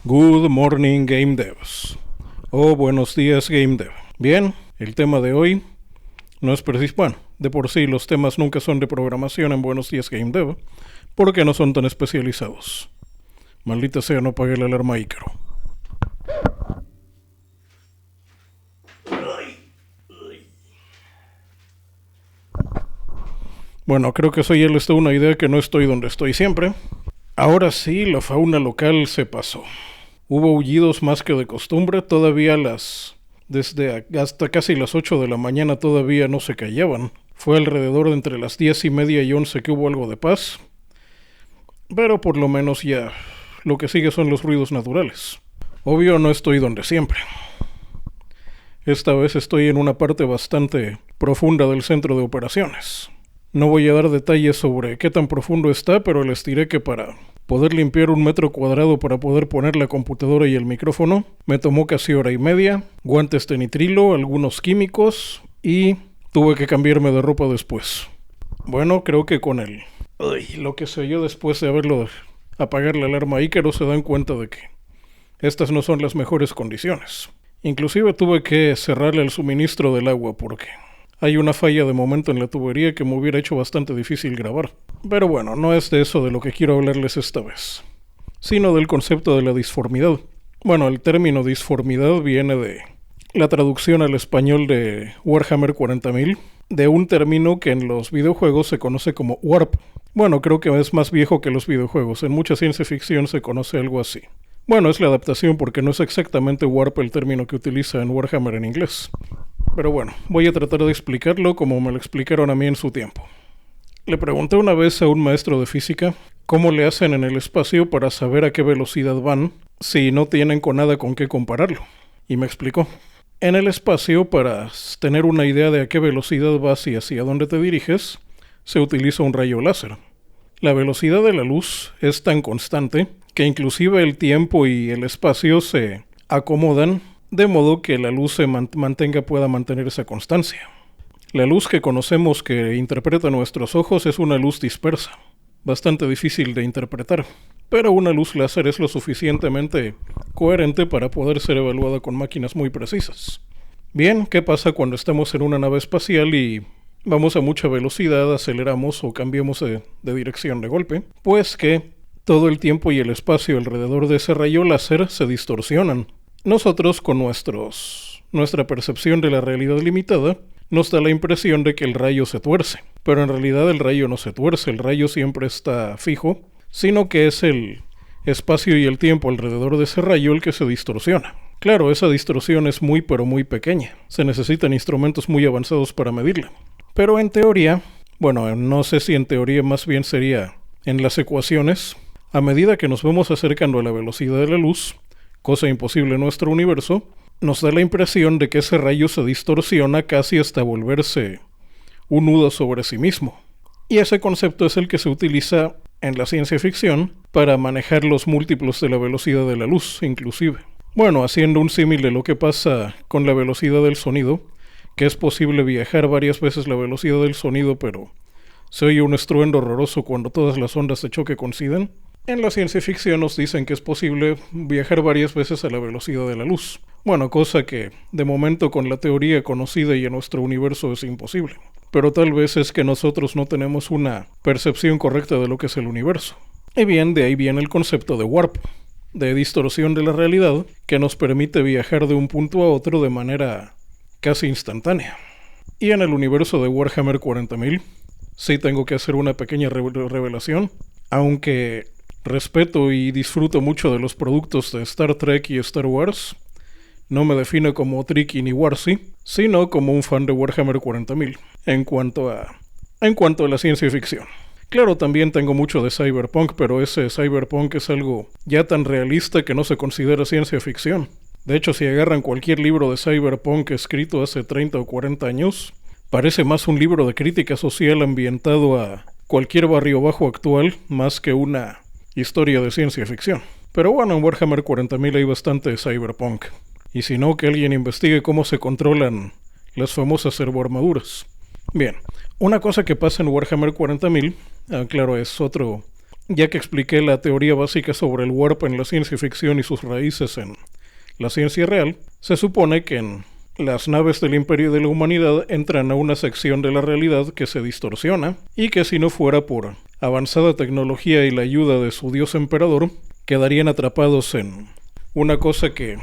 Good morning Game Devs. Buenos días Game Dev. Bien, el tema de hoy no es preciso. Bueno, de por sí los temas nunca son de programación en Buenos días Game Dev, porque no son tan especializados. Maldita sea, no apagué la alarma Ícaro. Bueno, creo que eso ya les da una idea que no estoy donde estoy siempre. Ahora sí, la fauna local se pasó. Hubo aullidos más que de costumbre, todavía desde hasta casi las 8 de la mañana todavía no se callaban. Fue alrededor de entre las 10:30 y 11 que hubo algo de paz. Pero por lo menos ya lo que sigue son los ruidos naturales. Obvio no estoy donde siempre. Esta vez estoy en una parte bastante profunda del centro de operaciones. No voy a dar detalles sobre qué tan profundo está, pero les diré que para poder limpiar 1 metro cuadrado para poder poner la computadora y el micrófono, me tomó casi hora y media, guantes de nitrilo, algunos químicos y tuve que cambiarme de ropa después. Bueno, creo que con lo que se oyó después de apagar la alarma Ícaro se dan cuenta de que estas no son las mejores condiciones. Inclusive tuve que cerrarle el suministro del agua porque hay una falla de momento en la tubería que me hubiera hecho bastante difícil grabar. Pero bueno, no es de eso de lo que quiero hablarles esta vez, sino del concepto de la disformidad. Bueno, el término disformidad viene de la traducción al español de Warhammer 40.000, de un término que en los videojuegos se conoce como warp. Bueno, creo que es más viejo que los videojuegos, en mucha ciencia ficción se conoce algo así. Bueno, es la adaptación porque no es exactamente warp el término que utiliza en Warhammer en inglés. Pero bueno, voy a tratar de explicarlo como me lo explicaron a mí en su tiempo. Le pregunté una vez a un maestro de física cómo le hacen en el espacio para saber a qué velocidad van si no tienen con nada con qué compararlo. Y me explicó. En el espacio, para tener una idea de a qué velocidad vas y hacia dónde te diriges, se utiliza un rayo láser. La velocidad de la luz es tan constante que inclusive el tiempo y el espacio se acomodan de modo que la luz pueda mantener esa constancia. La luz que conocemos que interpreta nuestros ojos es una luz dispersa, bastante difícil de interpretar, pero una luz láser es lo suficientemente coherente para poder ser evaluada con máquinas muy precisas. Bien, ¿qué pasa cuando estamos en una nave espacial y vamos a mucha velocidad, aceleramos o cambiamos de dirección de golpe? Pues que todo el tiempo y el espacio alrededor de ese rayo láser se distorsionan. Nosotros, con nuestra percepción de la realidad limitada, nos da la impresión de que el rayo se tuerce, pero en realidad el rayo no se tuerce, el rayo siempre está fijo, sino que es el espacio y el tiempo alrededor de ese rayo el que se distorsiona. Claro, esa distorsión es muy pero muy pequeña, se necesitan instrumentos muy avanzados para medirla. Pero en teoría, bueno, no sé si en teoría más bien sería en las ecuaciones, a medida que nos vamos acercando a la velocidad de la luz, cosa imposible en nuestro universo, nos da la impresión de que ese rayo se distorsiona casi hasta volverse un nudo sobre sí mismo. Y ese concepto es el que se utiliza en la ciencia ficción para manejar los múltiplos de la velocidad de la luz, inclusive. Bueno, haciendo un símil de lo que pasa con la velocidad del sonido, que es posible viajar varias veces la velocidad del sonido, pero se oye un estruendo horroroso cuando todas las ondas de choque coinciden. En la ciencia ficción nos dicen que es posible viajar varias veces a la velocidad de la luz. Bueno, cosa que de momento con la teoría conocida y en nuestro universo es imposible. Pero tal vez es que nosotros no tenemos una percepción correcta de lo que es el universo. Y bien, de ahí viene el concepto de warp, de distorsión de la realidad, que nos permite viajar de un punto a otro de manera casi instantánea. Y en el universo de Warhammer 40.000, sí tengo que hacer una pequeña revelación, aunque respeto y disfruto mucho de los productos de Star Trek y Star Wars. No me defino como Tricky ni Warsy, sino como un fan de Warhammer 40.000 en cuanto a la ciencia ficción. Claro, también tengo mucho de Cyberpunk, pero ese Cyberpunk es algo ya tan realista que no se considera ciencia ficción. De hecho, si agarran cualquier libro de Cyberpunk escrito hace 30 o 40 años, parece más un libro de crítica social ambientado a cualquier barrio bajo actual, más que una historia de ciencia ficción. Pero bueno, en Warhammer 40.000 hay bastante Cyberpunk. Y si no, que alguien investigue cómo se controlan las famosas servoarmaduras. Bien, una cosa que pasa en Warhammer 40.000, claro, es otro Ya que expliqué la teoría básica sobre el warp en la ciencia ficción y sus raíces en la ciencia real, se supone que en las naves del Imperio de la Humanidad entran a una sección de la realidad que se distorsiona y que si no fuera por avanzada tecnología y la ayuda de su dios emperador, quedarían atrapados en una cosa que,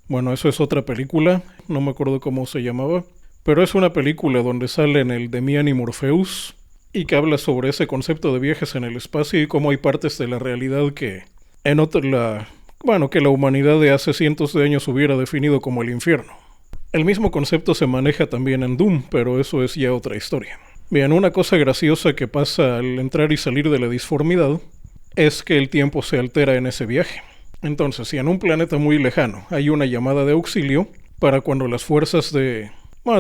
bueno, eso es otra película, no me acuerdo cómo se llamaba, pero es una película donde salen el Demian y Morpheus y que habla sobre ese concepto de viajes en el espacio y cómo hay partes de la realidad que que la humanidad de hace cientos de años hubiera definido como el infierno. El mismo concepto se maneja también en Doom, pero eso es ya otra historia. Bien, una cosa graciosa que pasa al entrar y salir de la disformidad es que el tiempo se altera en ese viaje. Entonces, si en un planeta muy lejano hay una llamada de auxilio, para cuando las fuerzas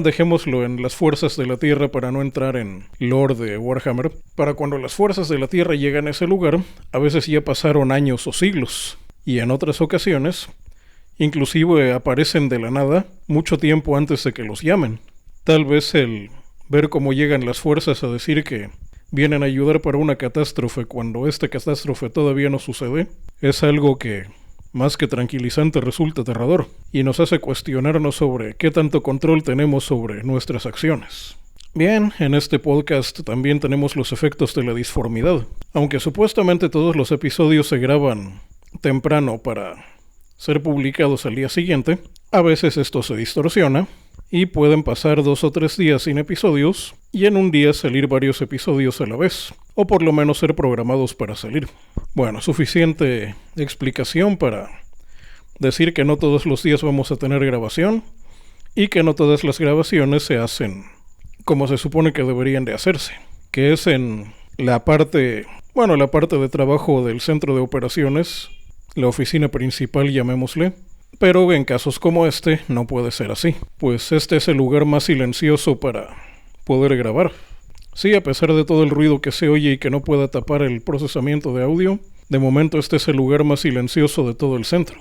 dejémoslo en las fuerzas de la Tierra para no entrar en lore de Warhammer, para cuando las fuerzas de la Tierra llegan a ese lugar, a veces ya pasaron años o siglos, y en otras ocasiones, inclusive aparecen de la nada mucho tiempo antes de que los llamen. Tal vez el ver cómo llegan las fuerzas a decir que vienen a ayudar para una catástrofe cuando esta catástrofe todavía no sucede, es algo que, más que tranquilizante, resulta aterrador y nos hace cuestionarnos sobre qué tanto control tenemos sobre nuestras acciones. Bien, en este podcast también tenemos los efectos de la disformidad. Aunque supuestamente todos los episodios se graban temprano para ser publicados al día siguiente, a veces esto se distorsiona y pueden pasar 2 o 3 días sin episodios y en un día salir varios episodios a la vez, o por lo menos ser programados para salir. Bueno, suficiente explicación para decir que no todos los días vamos a tener grabación y que no todas las grabaciones se hacen como se supone que deberían de hacerse, que es en la parte de trabajo del centro de operaciones, la oficina principal, llamémosle. Pero en casos como este no puede ser así, pues este es el lugar más silencioso para poder grabar. Sí, a pesar de todo el ruido que se oye y que no pueda tapar el procesamiento de audio, de momento este es el lugar más silencioso de todo el centro.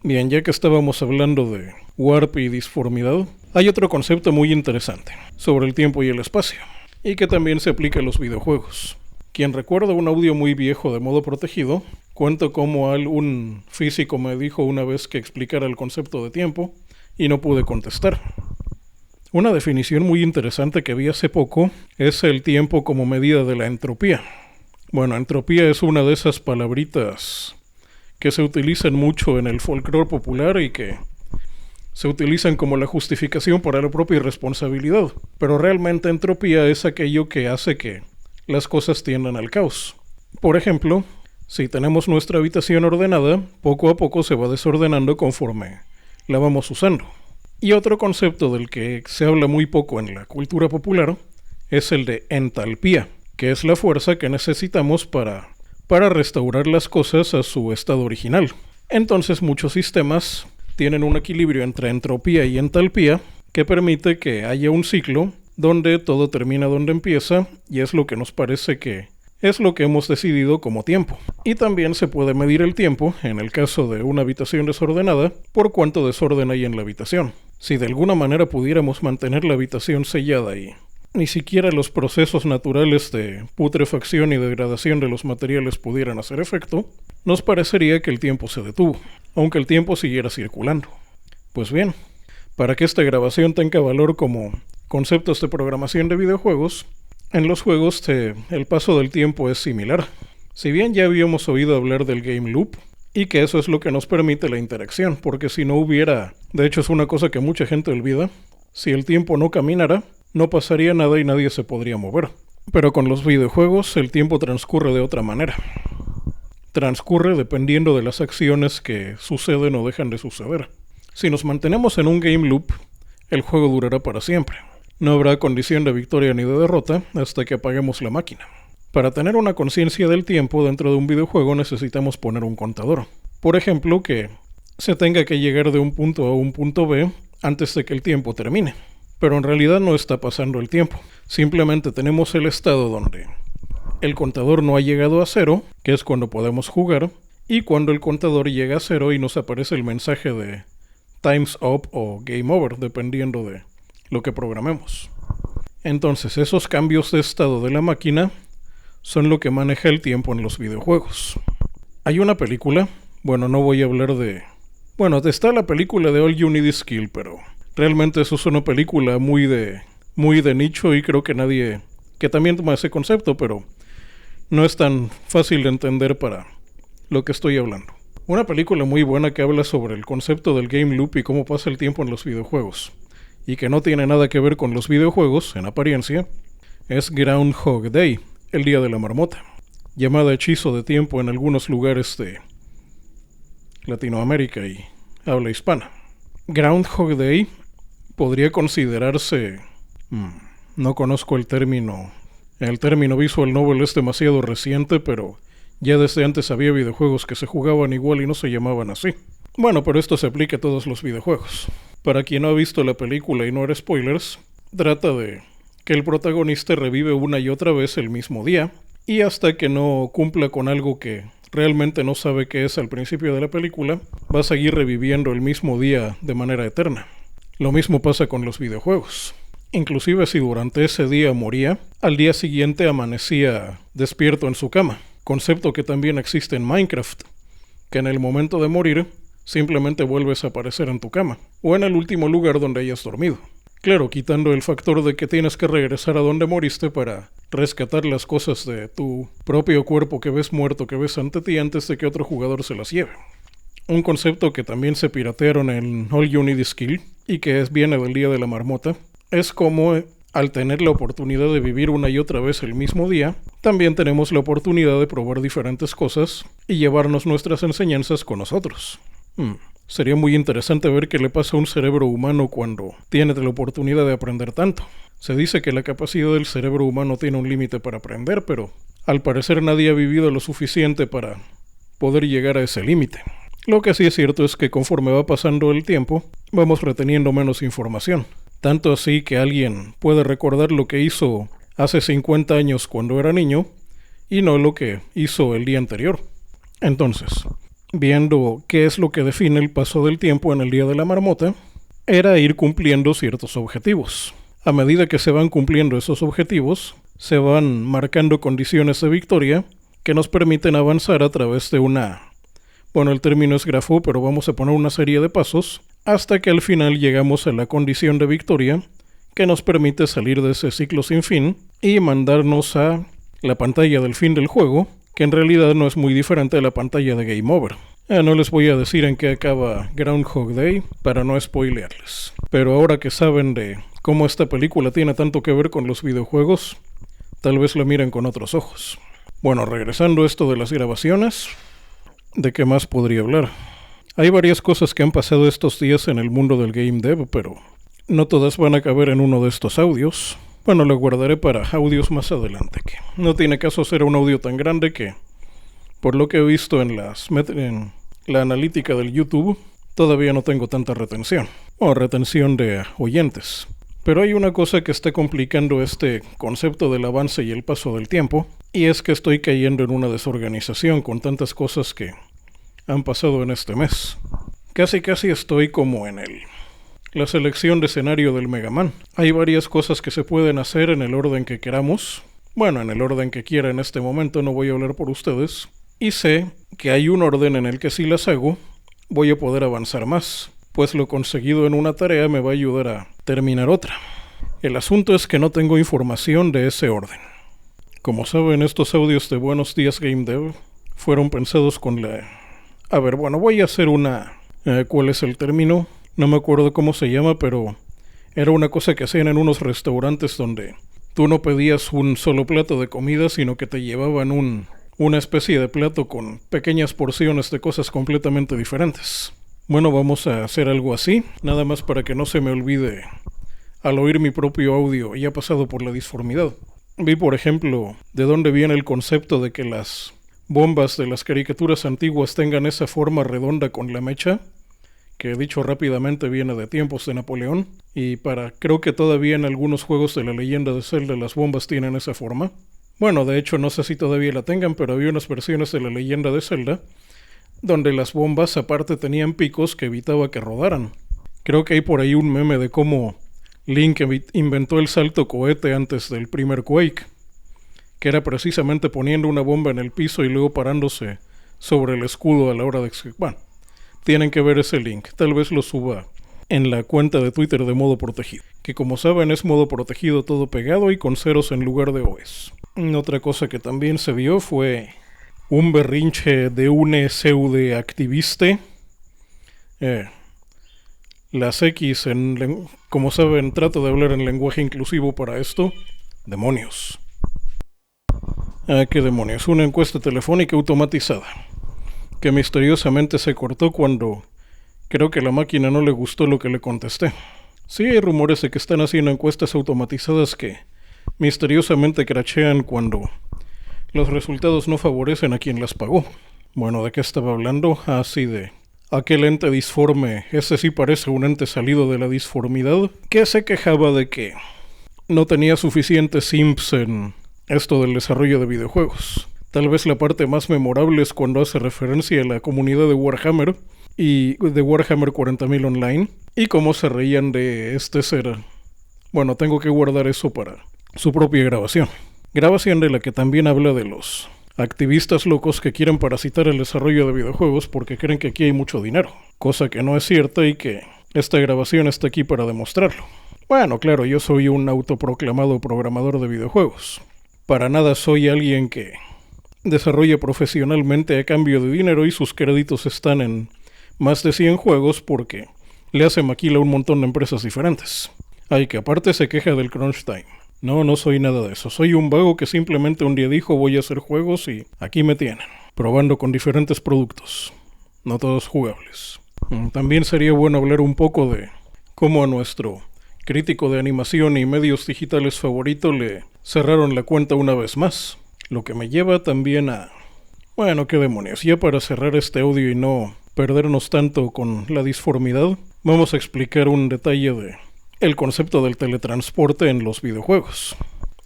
Bien, ya que estábamos hablando de warp y disformidad, hay otro concepto muy interesante sobre el tiempo y el espacio, y que también se aplica a los videojuegos. Quien recuerda un audio muy viejo de modo protegido, cuento cómo un físico me dijo una vez que explicara el concepto de tiempo y no pude contestar. Una definición muy interesante que vi hace poco es el tiempo como medida de la entropía. Bueno, entropía es una de esas palabritas que se utilizan mucho en el folclore popular y que se utilizan como la justificación para la propia irresponsabilidad. Pero realmente entropía es aquello que hace que las cosas tiendan al caos. Por ejemplo, si tenemos nuestra habitación ordenada, poco a poco se va desordenando conforme la vamos usando. Y otro concepto del que se habla muy poco en la cultura popular es el de entalpía, que es la fuerza que necesitamos para restaurar las cosas a su estado original. Entonces muchos sistemas tienen un equilibrio entre entropía y entalpía que permite que haya un ciclo donde todo termina donde empieza, y es lo que nos parece que es lo que hemos decidido como tiempo. Y también se puede medir el tiempo, en el caso de una habitación desordenada, por cuánto desorden hay en la habitación. Si de alguna manera pudiéramos mantener la habitación sellada y ni siquiera los procesos naturales de putrefacción y degradación de los materiales pudieran hacer efecto, nos parecería que el tiempo se detuvo, aunque el tiempo siguiera circulando. Pues bien, para que esta grabación tenga valor como conceptos de programación de videojuegos, en los juegos el paso del tiempo es similar. Si bien ya habíamos oído hablar del game loop, y que eso es lo que nos permite la interacción, porque si no hubiera, de hecho es una cosa que mucha gente olvida, si el tiempo no caminara, no pasaría nada y nadie se podría mover. Pero con los videojuegos el tiempo transcurre de otra manera. Transcurre dependiendo de las acciones que suceden o dejan de suceder. Si nos mantenemos en un game loop, el juego durará para siempre. No habrá condición de victoria ni de derrota hasta que apaguemos la máquina. Para tener una conciencia del tiempo dentro de un videojuego necesitamos poner un contador. Por ejemplo, que se tenga que llegar de un punto a un punto B antes de que el tiempo termine. Pero en realidad no está pasando el tiempo. Simplemente tenemos el estado donde el contador no ha llegado a 0, que es cuando podemos jugar, y cuando el contador llega a 0 y nos aparece el mensaje de Time's Up o Game Over, dependiendo de lo que programemos. Entonces, esos cambios de estado de la máquina son lo que maneja el tiempo en los videojuegos. Hay una película, bueno, no voy a hablar de... Bueno, está la película de All You Need Is Skill, pero realmente eso es una película muy de nicho y creo que nadie... que también toma ese concepto, pero no es tan fácil de entender para lo que estoy hablando. Una película muy buena que habla sobre el concepto del game loop y cómo pasa el tiempo en los videojuegos, y que no tiene nada que ver con los videojuegos, en apariencia, es Groundhog Day, el Día de la Marmota, llamada hechizo de tiempo en algunos lugares de Latinoamérica y habla hispana. Groundhog Day podría considerarse... no conozco el término. El término visual novel es demasiado reciente, pero ya desde antes había videojuegos que se jugaban igual y no se llamaban así. Bueno, pero esto se aplica a todos los videojuegos. Para quien no ha visto la película y no era spoilers, trata de que el protagonista revive una y otra vez el mismo día, y hasta que no cumpla con algo que realmente no sabe qué es al principio de la película, va a seguir reviviendo el mismo día de manera eterna. Lo mismo pasa con los videojuegos. Inclusive si durante ese día moría, al día siguiente amanecía despierto en su cama, concepto que también existe en Minecraft, que en el momento de morir simplemente vuelves a aparecer en tu cama, o en el último lugar donde hayas dormido. Claro, quitando el factor de que tienes que regresar a donde moriste para rescatar las cosas de tu propio cuerpo que ves muerto, que ves ante ti antes de que otro jugador se las lleve. Un concepto que también se piratearon en All You Need Is Skill, y que viene del Día de la Marmota, es como al tener la oportunidad de vivir una y otra vez el mismo día, también tenemos la oportunidad de probar diferentes cosas y llevarnos nuestras enseñanzas con nosotros. Sería muy interesante ver qué le pasa a un cerebro humano cuando tiene la oportunidad de aprender tanto. Se dice que la capacidad del cerebro humano tiene un límite para aprender, pero al parecer nadie ha vivido lo suficiente para poder llegar a ese límite. Lo que sí es cierto es que conforme va pasando el tiempo, vamos reteniendo menos información. Tanto así que alguien puede recordar lo que hizo hace 50 años cuando era niño y no lo que hizo el día anterior. Entonces, viendo qué es lo que define el paso del tiempo en el Día de la Marmota, era ir cumpliendo ciertos objetivos. A medida que se van cumpliendo esos objetivos, se van marcando condiciones de victoria que nos permiten avanzar a través de el término es grafo, pero vamos a poner una serie de pasos hasta que al final llegamos a la condición de victoria que nos permite salir de ese ciclo sin fin y mandarnos a la pantalla del fin del juego, que en realidad no es muy diferente a la pantalla de Game Over. No les voy a decir en qué acaba Groundhog Day para no spoilearles. Pero ahora que saben de cómo esta película tiene tanto que ver con los videojuegos, tal vez la miren con otros ojos. Bueno, regresando a esto de las grabaciones, ¿de qué más podría hablar? Hay varias cosas que han pasado estos días en el mundo del game dev, pero no todas van a caber en uno de estos audios. Bueno, lo guardaré para audios más adelante, que no tiene caso hacer un audio tan grande que, por lo que he visto en la analítica del YouTube, todavía no tengo tanta retención, o retención de oyentes. Pero hay una cosa que está complicando este concepto del avance y el paso del tiempo, y es que estoy cayendo en una desorganización con tantas cosas que han pasado en este mes. Casi estoy como en la selección de escenario del Mega Man. Hay varias cosas que se pueden hacer en el orden que queramos. Bueno, en el orden que quiera en este momento, no voy a hablar por ustedes. Y sé que hay un orden en el que si las hago, voy a poder avanzar más, pues lo conseguido en una tarea me va a ayudar a terminar otra. El asunto es que no tengo información de ese orden. Como saben, estos audios de Buenos Días Game Dev fueron pensados con voy a hacer ¿cuál es el término? No me acuerdo cómo se llama, pero era una cosa que hacían en unos restaurantes donde tú no pedías un solo plato de comida, sino que te llevaban una especie de plato con pequeñas porciones de cosas completamente diferentes. Bueno, vamos a hacer algo así, nada más para que no se me olvide al oír mi propio audio ya pasado por la disformidad. Vi, por ejemplo, de dónde viene el concepto de que las bombas de las caricaturas antiguas tengan esa forma redonda con la mecha, que dicho rápidamente viene de tiempos de Napoleón, y creo que todavía en algunos juegos de la leyenda de Zelda las bombas tienen esa forma. Bueno, de hecho no sé si todavía la tengan, pero había unas versiones de la leyenda de Zelda donde las bombas aparte tenían picos que evitaba que rodaran. Creo que hay por ahí un meme de cómo Link inventó el salto cohete antes del primer Quake, que era precisamente poniendo una bomba en el piso y luego parándose sobre el escudo a la hora de... Bueno, tienen que ver ese link, tal vez lo suba en la cuenta de Twitter de modo protegido, que como saben es modo protegido todo pegado y con ceros en lugar de OS. Otra cosa que también se vio fue un berrinche de un pseudo activista. Las X, como saben, trato de hablar en lenguaje inclusivo para esto. Demonios. ¿Qué demonios? Una encuesta telefónica automatizada que misteriosamente se cortó cuando creo que a la máquina no le gustó lo que le contesté. Sí hay rumores de que están haciendo encuestas automatizadas que misteriosamente crachean cuando los resultados no favorecen a quien las pagó. Bueno, ¿de qué estaba hablando? Sí, de aquel ente disforme, ese sí parece un ente salido de la disformidad, que se quejaba de que no tenía suficientes simps en esto del desarrollo de videojuegos. Tal vez la parte más memorable es cuando hace referencia a la comunidad de Warhammer y de Warhammer 40.000 Online y cómo se reían de este ser. Bueno, tengo que guardar eso para su propia grabación. Grabación de la que también habla de los activistas locos que quieren parasitar el desarrollo de videojuegos porque creen que aquí hay mucho dinero, cosa que no es cierta y que esta grabación está aquí para demostrarlo. Bueno, claro, yo soy un autoproclamado programador de videojuegos. Para nada soy alguien que desarrolla profesionalmente a cambio de dinero y sus créditos están en más de 100 juegos porque le hace maquila a un montón de empresas diferentes. Ay, que aparte se queja del crunch time. No soy nada de eso. Soy un vago que simplemente un día dijo voy a hacer juegos y aquí me tienen, probando con diferentes productos, no todos jugables. También sería bueno hablar un poco de cómo a nuestro crítico de animación y medios digitales favorito le cerraron la cuenta una vez más. Lo que me lleva también a... Bueno, qué demonios. Ya para cerrar este audio y no perdernos tanto con la disformidad, vamos a explicar un detalle de el concepto del teletransporte en los videojuegos.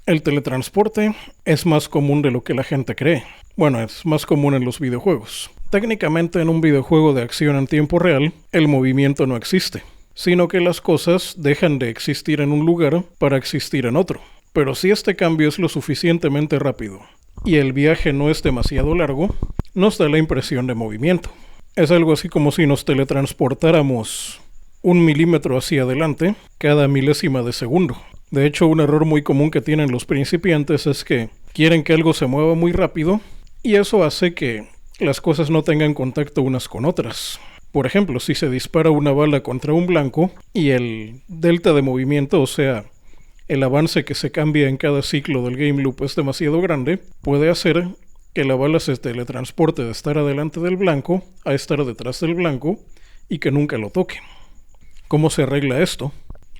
El teletransporte es más común de lo que la gente cree. Bueno, es más común en los videojuegos. Técnicamente en un videojuego de acción en tiempo real, el movimiento no existe, sino que las cosas dejan de existir en un lugar para existir en otro. Pero si este cambio es lo suficientemente rápido y el viaje no es demasiado largo, nos da la impresión de movimiento. Es algo así como si nos teletransportáramos 1 milímetro hacia adelante cada milésima de segundo. De hecho, un error muy común que tienen los principiantes es que quieren que algo se mueva muy rápido y eso hace que las cosas no tengan contacto unas con otras. Por ejemplo, si se dispara una bala contra un blanco y el delta de movimiento, o sea, el avance que se cambia en cada ciclo del game loop es demasiado grande, puede hacer que la bala se teletransporte de estar adelante del blanco a estar detrás del blanco y que nunca lo toque. ¿Cómo se arregla esto?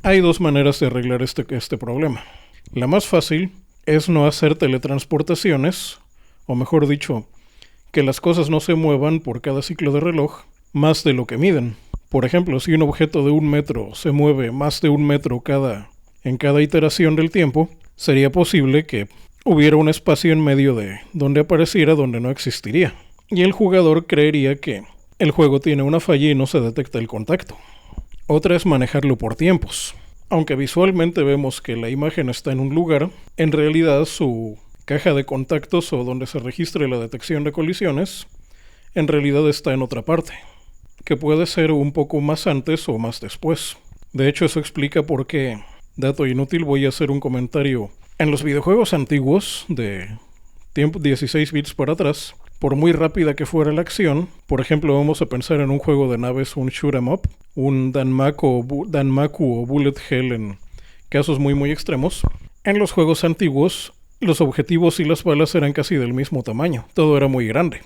Hay dos maneras de arreglar este problema. La más fácil es no hacer teletransportaciones, o mejor dicho, que las cosas no se muevan por cada ciclo de reloj más de lo que miden. Por ejemplo, si un objeto de 1 metro se mueve más de 1 metro en cada iteración del tiempo, sería posible que hubiera un espacio en medio de donde apareciera donde no existiría. Y el jugador creería que el juego tiene una falla y no se detecta el contacto. Otra es manejarlo por tiempos. Aunque visualmente vemos que la imagen está en un lugar, en realidad su caja de contactos o donde se registre la detección de colisiones, en realidad está en otra parte, que puede ser un poco más antes o más después. De hecho, eso explica por qué, dato inútil, voy a hacer un comentario. En los videojuegos antiguos, de tiempo 16 bits para atrás, por muy rápida que fuera la acción, por ejemplo, vamos a pensar en un juego de naves, un shoot 'em up, un Danmaku o Bullet Hell en casos muy muy extremos. En los juegos antiguos, los objetivos y las balas eran casi del mismo tamaño, todo era muy grande.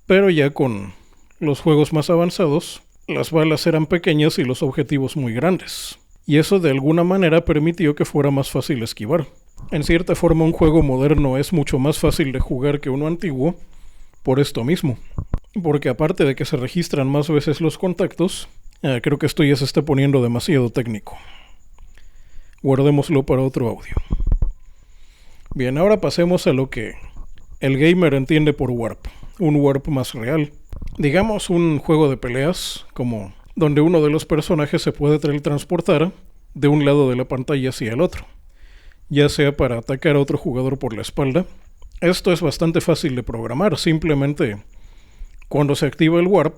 Pero ya con los juegos más avanzados, las balas eran pequeñas y los objetivos muy grandes. Y eso de alguna manera permitió que fuera más fácil esquivar. En cierta forma, un juego moderno es mucho más fácil de jugar que uno antiguo, por esto mismo. Porque aparte de que se registran más veces los contactos, creo que esto ya se está poniendo demasiado técnico. Guardémoslo para otro audio. Bien, ahora pasemos a lo que el gamer entiende por warp. Un warp más real. Digamos un juego de peleas, como donde uno de los personajes se puede teletransportar de un lado de la pantalla hacia el otro, ya sea para atacar a otro jugador por la espalda, Esto es bastante fácil de programar. Simplemente cuando se activa el warp,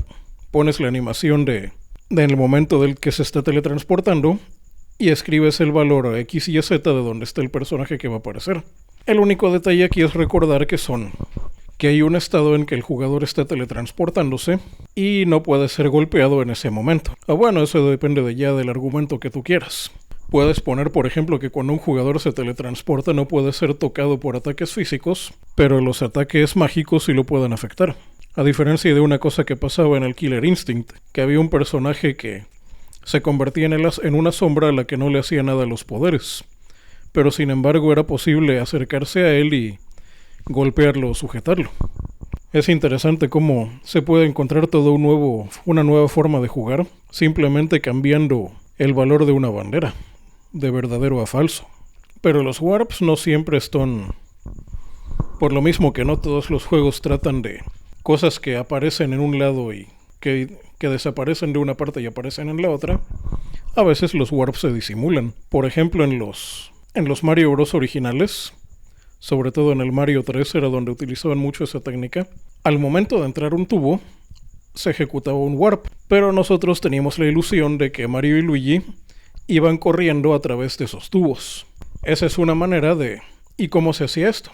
pones la animación del momento del que se está teletransportando y escribes el valor X y Z de donde está el personaje que va a aparecer. El único detalle aquí es recordar que hay un estado en que el jugador está teletransportándose y no puede ser golpeado en ese momento. O bueno, eso depende del argumento que tú quieras. Puedes poner, por ejemplo, que cuando un jugador se teletransporta no puede ser tocado por ataques físicos, pero los ataques mágicos sí lo pueden afectar. A diferencia de una cosa que pasaba en el Killer Instinct, que había un personaje que se convertía en una sombra a la que no le hacía nada a los poderes, pero sin embargo era posible acercarse a él y golpearlo o sujetarlo. Es interesante cómo se puede encontrar una nueva forma de jugar simplemente cambiando el valor de una bandera, de verdadero a falso. Pero los warps no siempre están... Por lo mismo que no todos los juegos tratan de cosas que aparecen en un lado y que desaparecen de una parte y aparecen en la otra, a veces los warps se disimulan. Por ejemplo, en los Mario Bros. Originales, sobre todo en el Mario 3 era donde utilizaban mucho esa técnica, al momento de entrar un tubo, se ejecutaba un warp, pero nosotros teníamos la ilusión de que Mario y Luigi iban corriendo a través de esos tubos. Esa es una manera de... ¿Y cómo se hacía esto?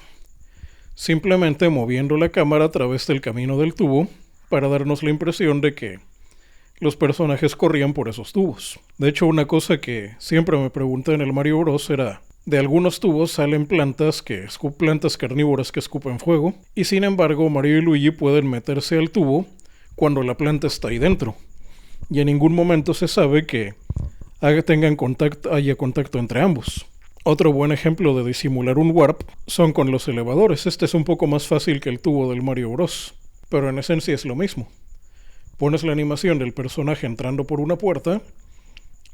Simplemente moviendo la cámara a través del camino del tubo para darnos la impresión de que los personajes corrían por esos tubos. De hecho, una cosa que siempre me pregunté en el Mario Bros. Era... De algunos tubos salen plantas carnívoras que escupen fuego, y sin embargo Mario y Luigi pueden meterse al tubo cuando la planta está ahí dentro, y en ningún momento se sabe que haya contacto entre ambos. Otro buen ejemplo de disimular un warp son con los elevadores. Este es un poco más fácil que el tubo del Mario Bros., pero en esencia es lo mismo. Pones la animación del personaje entrando por una puerta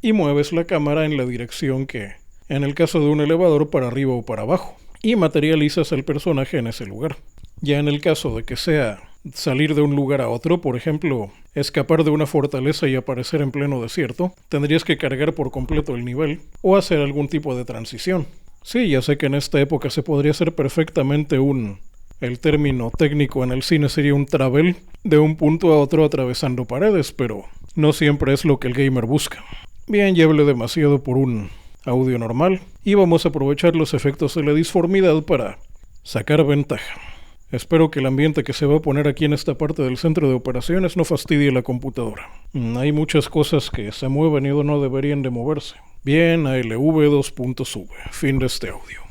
y mueves la cámara en la dirección que... en el caso de un elevador, para arriba o para abajo, y materializas al personaje en ese lugar. Ya en el caso de que sea salir de un lugar a otro, por ejemplo, escapar de una fortaleza y aparecer en pleno desierto, tendrías que cargar por completo el nivel o hacer algún tipo de transición. Sí, ya sé que en esta época se podría hacer perfectamente el término técnico en el cine sería un travel de un punto a otro atravesando paredes, pero no siempre es lo que el gamer busca. Bien, ya hablé demasiado por un audio normal y vamos a aprovechar los efectos de la disformidad para sacar ventaja. Espero que el ambiente que se va a poner aquí en esta parte del centro de operaciones no fastidie la computadora. Hay muchas cosas que se mueven y no deberían de moverse. Bien, ALV 2.sub. Fin de este audio.